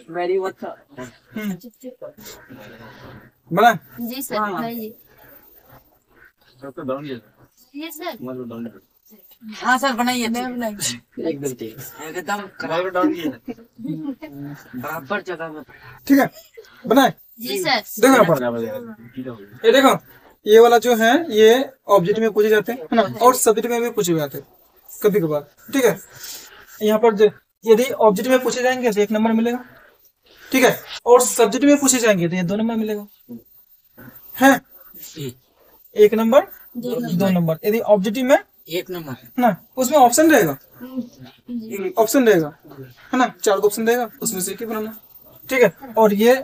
Very अच्छा बना। जी sir बनाइए। ये सर हाँ सर बनाइए। मैं बनाइए। एकदम ठीक एकदम बराबर जगह में। ठीक है बनाए। जी सर। देखो यहाँ पर ये देखो, ये वाला जो है ये ऑब्जेक्ट में पूछे जाते हैं है ना, और सब्जेक्ट में भी पूछे जाते हैं कभी कभार। ठीक है, यहाँ पर यदि ऑब्जेक्ट में पूछे जाएंगे तो 1 नंबर मिलेगा। ठीक है, और सब्जेक्ट में पूछे जाएंगे तो ये 2 नंबर मिलेगा है। 1 नंबर 2 नंबर। यदि ऑब्जेक्टिव में 1 नंबर ना, उसमें ऑप्शन रहेगा, ऑप्शन रहेगा है ना, 4 ऑप्शन रहेगा, उसमें से एक ही बनाना। ठीक है, और ये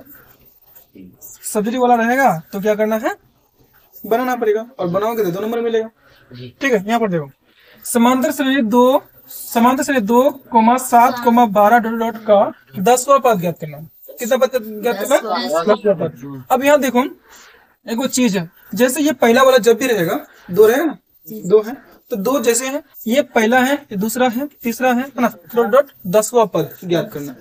सब्जेक्टिव वाला रहेगा तो क्या करना है, बनाना पड़ेगा, और बनाओगे तो 2 नंबर मिलेगा। ठीक है, यहाँ पर देखो समांतर श्रेणी 2 7 12 डॉट डॉट का 10वां पद ज्ञात करना। कितना पद ज्ञात करना? 10वां पद। अब यहाँ देखो एक वो चीज है, जैसे ये पहला वाला जब भी रहेगा 2 रहेगा ना, 2 है तो 2 जैसे है, ये पहला है, ये दूसरा है, तीसरा है ना, डॉट डॉट 10वां पद ज्ञात करना।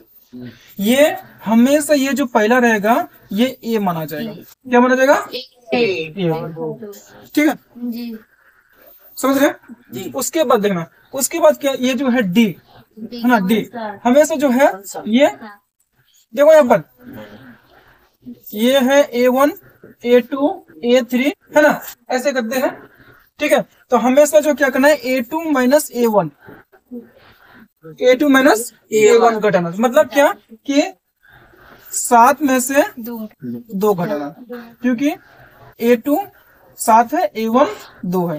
ये हमेशा ये जो पहला रहेगा ये ए माना जाएगा। क्या माना जाएगा? ए। ठीक है, जी समझ रहे? उसके बाद देखना, उसके बाद क्या, ये जो है डी है ना, डी हमेशा जो है ये देखो यहाँ पर ये है A1 A2 A3 है ना, ऐसे करते हैं। ठीक है, तो हमेशा जो क्या करना है A2 माइनस A1 घटाना। मतलब क्या कि 7 में से 2 घटाना, क्योंकि A2 7 है, A1 2 है,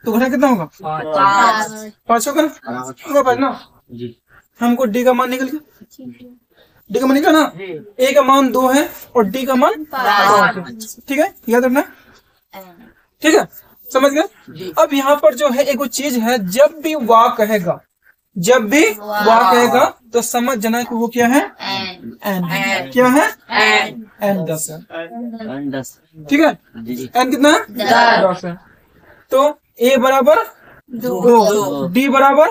तो घटा कितना होगा? 5 होगा ना। हमको डी का मान निकल गया, डी का मान निकला ना, ए का मान 2 है और डी का मान 5 है। ठीक है, याद रखना। ठीक है, समझ गए? अब यहाँ पर जो है एक चीज है, जब भी वाह कहेगा, जब भी वाह कहेगा तो समझ जाना कि वो क्या है, एन। क्या है? एन 10 है। ठीक है, एन कितना है? 10 है। तो ए बराबर 2, डी बराबर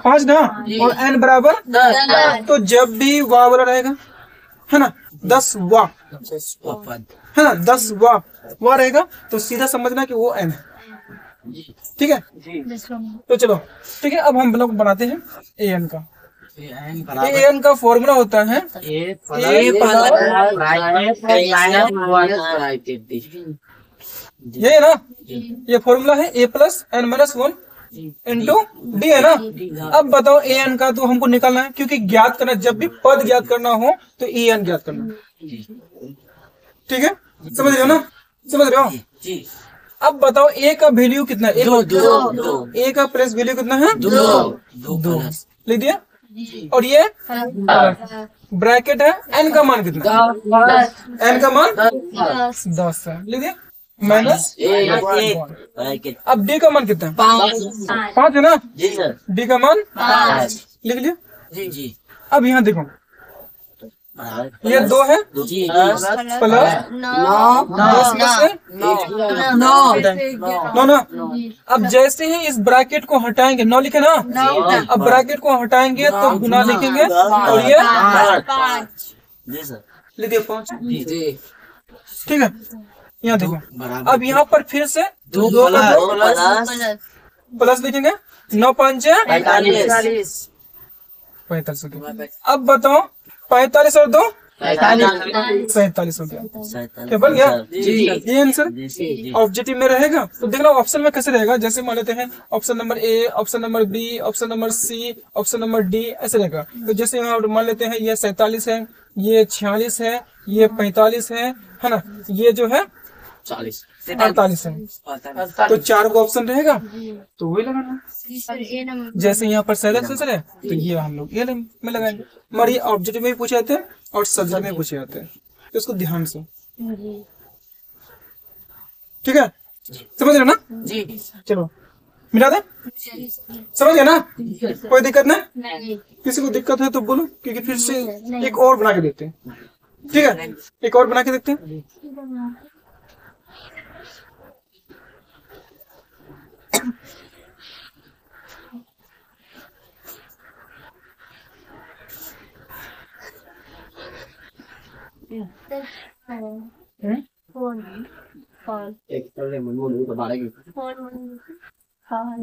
5 ना, और एन बराबर 10। तो जब भी वाह वाला रहेगा है ना, 10 वाह है ना, 10 वाह रहेगा तो सीधा समझना कि वो एन है। ठीक है, तो चलो ठीक है, अब हम लोग बनाते हैं ए एन का। ए एन का फॉर्मूला होता है ए ये है ना, ये फॉर्मूला है A plus N minus 1 into D है ना। अब बताओ ए एन का तो हमको निकालना है, क्योंकि ज्ञात करना, जब भी पद ज्ञात करना हो तो ए एन ज्ञात करना। ठीक है, समझ रहे हो ना, समझ रहे हो? अब बताओ ए का वैल्यू कितना है? ए का प्रेस वैल्यू कितना है? 2 लिख दिया, और ये ब्रैकेट है, एन का मान कितना? एन का मान 10 है, लिख दिया, माइनस। अब डी का मान कितना है? 5 है ना, डी का मान 5 लिख लिया। अब यहाँ देखो ये 2 है प्लस 10 में से 9 ना। अब जैसे ही इस ब्रैकेट को हटाएंगे, 9 लिखे ना, अब ब्रैकेट को हटाएंगे तो गुना लिखेंगे, और ये लिख दिया 5। ठीक है, यहाँ देखो, अब यहाँ पर फिर से 2 प्लस लिखेंगे, 9 5 45। अब बताओ 45 और 2 47 हो गया। क्या बन गया? ये आंसर ऑब्जेक्टिव में रहेगा। तो देखना ऑप्शन में कैसे रहेगा, जैसे मान लेते हैं option number a, option number b, option number c, option number d, ऐसे रहेगा। तो जैसे यहाँ मान लेते हैं ये 47 है, ये 46 है, ये 45 है ना, ये जो है 48 है, तो 4 का ऑप्शन रहेगा, तो वही लगाना। जैसे यहाँ पर सही है तो ये हम लोग ये में लगाएंगे। हमारे ऑब्जेक्टिव में भी पूछे जाते हैं और सब्जेक्ट में पूछे जाते हैं, तो इसको ध्यान से। ठीक है, समझ रहे ना? चलो मिला दे, समझ गया ना? कोई दिक्कत नहीं? किसी को दिक्कत है तो बोलो, क्योंकि फिर से एक और बना के देखते हैं। ठीक है, एक और बना के देखते हैं। फोन फोन एक तरह से मन में तो बारे की फोन हाँ